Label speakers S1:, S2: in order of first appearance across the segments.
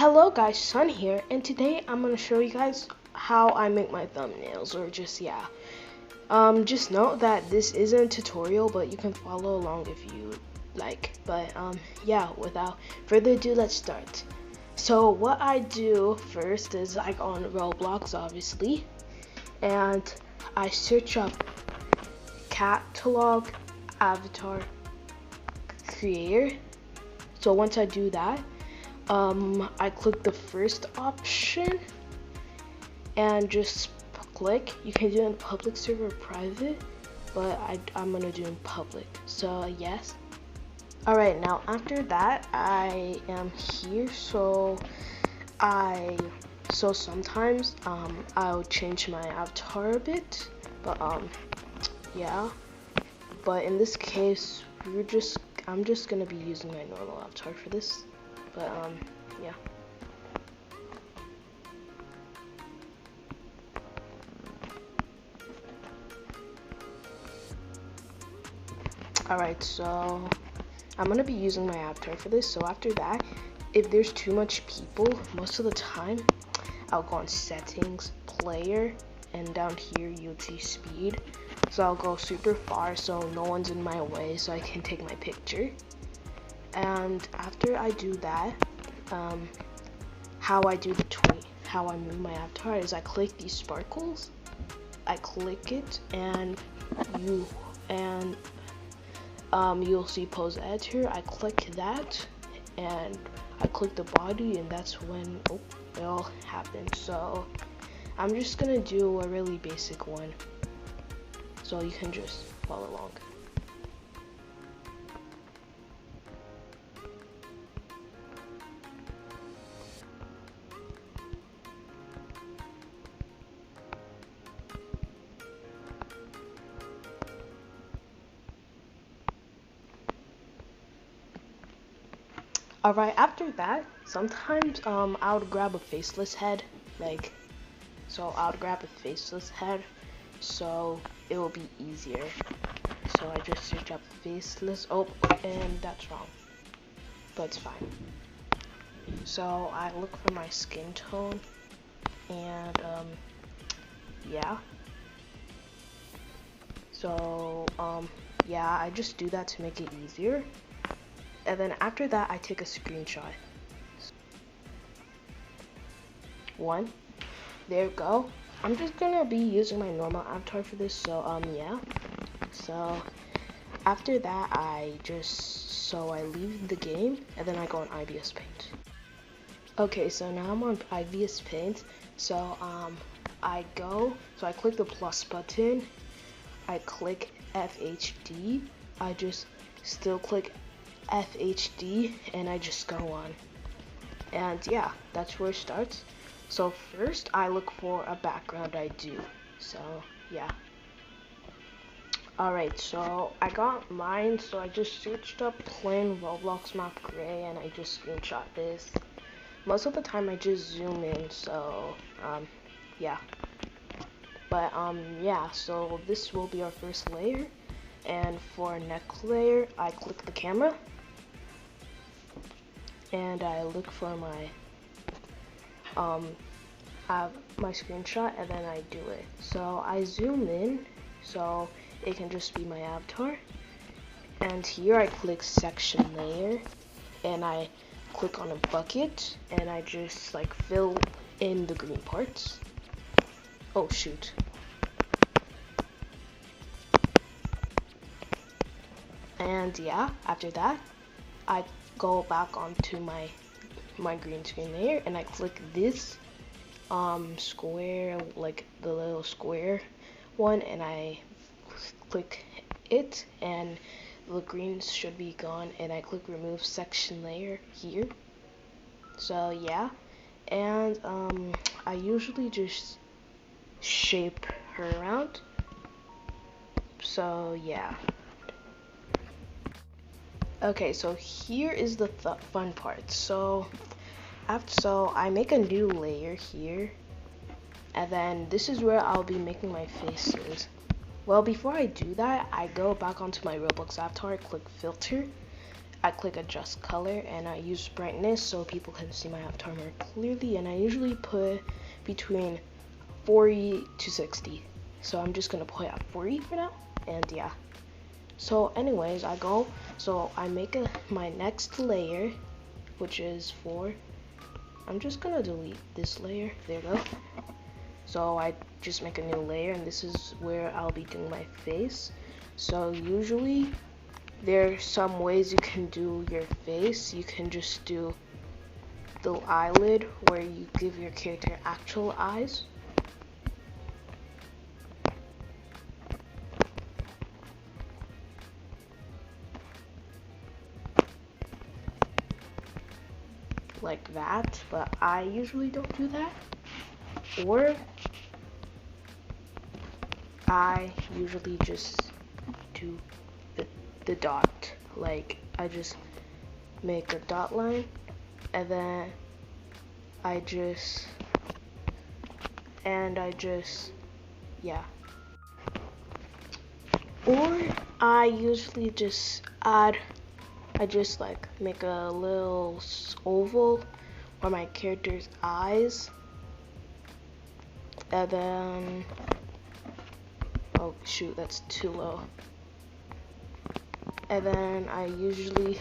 S1: Hello guys, Sun here, and today I'm going to show you guys how I make my thumbnails, or just note that this isn't a tutorial, but you can follow along if you like. But without further ado, let's start. So what I do first is I go on Roblox, obviously, and I search up catalog avatar creator. So once I do that, I click the first option and just click. You can do it in public server or private, but I'm gonna do it in public. So yes. Alright, now after that I am here, so sometimes I'll change my avatar a bit, but but in this case I'm just gonna be using my normal avatar for this. But yeah. Alright, so I'm gonna be using my avatar for this. So after that, if there's too much people, most of the time I'll go on settings, player, and down here you'll see speed. So I'll go super far so no one's in my way, so I can take my picture. And after I do that, how I do the tweet, how I move my avatar is I click these sparkles, I click it, and you'll see pose editor. I click that, and I click the body, and that's when it all happens. So I'm just gonna do a really basic one, so you can just follow along. Alright, after that, sometimes I would grab a faceless head, so it will be easier. So I just search up faceless, and that's wrong, but it's fine. So I look for my skin tone, and I just do that to make it easier. And then after that, I take a screenshot. There you go. I'm just gonna be using my normal avatar for this, so So after that, I leave the game, and then I go on IBS Paint. Okay, so now I'm on IBS Paint. So I click the plus button, I click FHD, I just still click FHD, and I just go on. And yeah, that's where it starts. So first I look for a background I do. So yeah. Alright, so I got mine, so I just searched up plain Roblox map gray, and I just screenshot this. Most of the time I just zoom in, so yeah. But so this will be our first layer, and for our next layer I click the camera, and I look for my my screenshot, and then I do it. So I zoom in so it can just be my avatar, and here I click section layer, and I click on a bucket, and I just fill in the green parts. Oh shoot. And yeah, after that I go back onto my green screen layer, and I click this square, the little square one, and I click it, and the greens should be gone, and I click remove section layer here. So yeah, and I usually just shape her around. So yeah. Okay, so here is the fun part. So I make a new layer here, and then this is where I'll be making my faces. Well, before I do that, I go back onto my Roblox avatar, click filter, I click adjust color and I use brightness so people can see my avatar more clearly, and I usually put between 40 to 60. So I'm just gonna put at 40 for now, and yeah. So anyways, I make my next layer, which is 4. I'm just gonna delete this layer, there you go. So I just make a new layer, and this is where I'll be doing my face. So usually there's some ways you can do your face. You can just do the eyelid where you give your character actual eyes. Like that, but I usually don't do that. Or I usually just do the dot. Like I just make a dot line, and then I just yeah. Or I usually just like make a little oval for my character's eyes, and then oh shoot, that's too low. And then I usually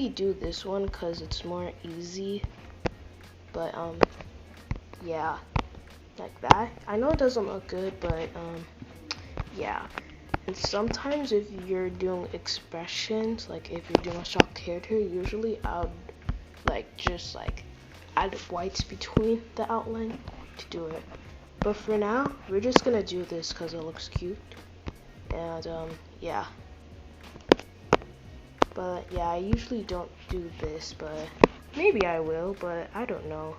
S1: do this one because it's more easy, but yeah, like that. I know it doesn't look good, but yeah. And sometimes if you're doing expressions, like if you're doing a shock character, usually I would just add whites between the outline to do it. But for now, we're just gonna do this because it looks cute. And yeah. But yeah, I usually don't do this, but maybe I will, but I don't know.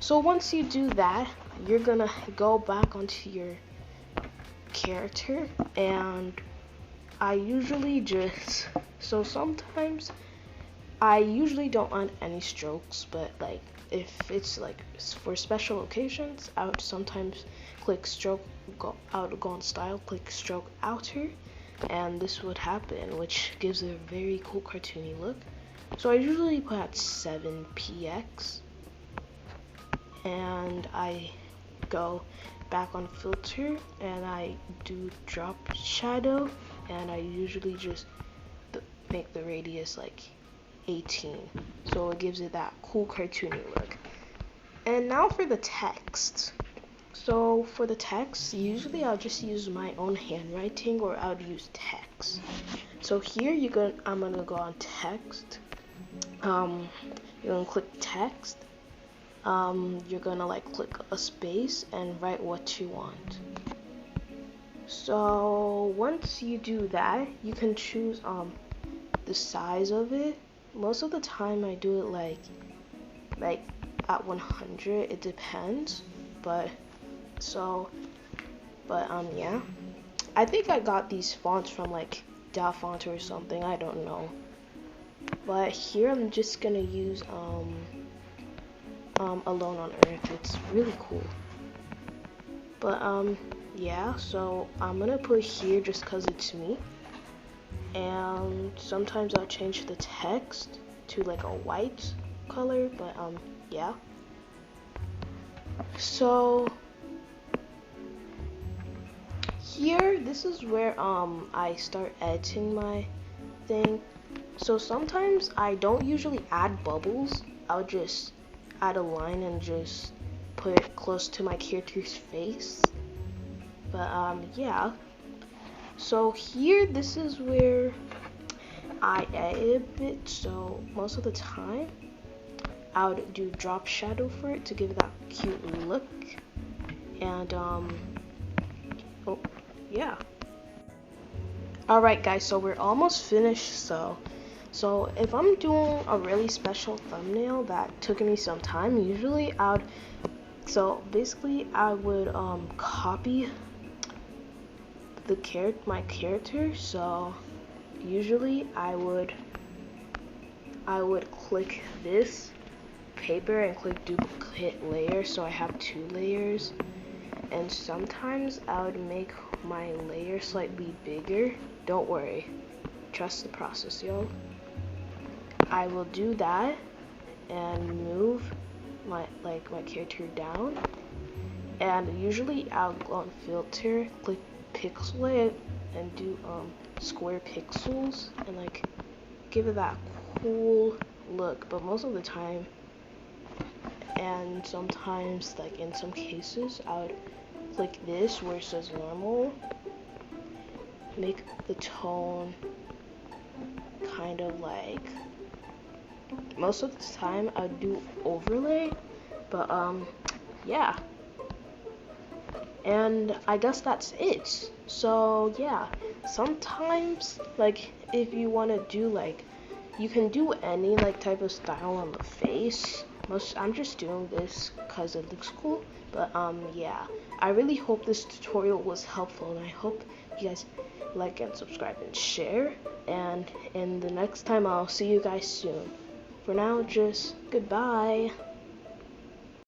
S1: So once you do that, you're gonna go back onto your character, and I usually sometimes I usually don't add any strokes, but like if it's like for special occasions, I would sometimes click stroke, go on style, click stroke outer, and this would happen, which gives it a very cool cartoony look. So I usually put at 7px, and I go back on filter and I do drop shadow, and I usually just make the radius like 18, so it gives it that cool cartoony look. And now for the text. So for the text, usually I'll just use my own handwriting, or I'll use text. So here I'm gonna go on text. You're gonna click text. You're gonna like click a space and write what you want. So once you do that, you can choose the size of it. Most of the time I do it like at 100. It depends, but yeah. I think I got these fonts from like DaFont or something, I don't know. But here I'm just gonna use Alone on Earth. It's really cool. But yeah, so I'm gonna put here just cause it's me. And sometimes I'll change the text to like a white color, but yeah. So here, this is where I start editing my thing. So sometimes I don't usually add bubbles. I'll just add a line and just put it close to my character's face. But yeah. So here, this is where I edit a bit. So most of the time I would do drop shadow for it to give that cute look. And oh yeah. Alright guys, so we're almost finished. So if I'm doing a really special thumbnail that took me some time, usually I would copy my character. So usually I would click this paper and click duplicate layer, so I have 2 layers. And sometimes I would make my layer slightly bigger don't worry. Trust the process, yo. I will do that and move my character down. And usually I'll go on filter, click pixel it, and do square pixels and like give it that cool look. But most of the time, and sometimes like in some cases, I would click this where it says normal, make the tone kind of like, most of the time I would do overlay, but yeah. And I guess that's it. So yeah, sometimes like if you want to do like, you can do any like type of style on the face. I'm just doing this because it looks cool. But yeah, I really hope this tutorial was helpful, and I hope you guys like and subscribe and share. And in the next time, I'll see you guys soon. For now, just goodbye.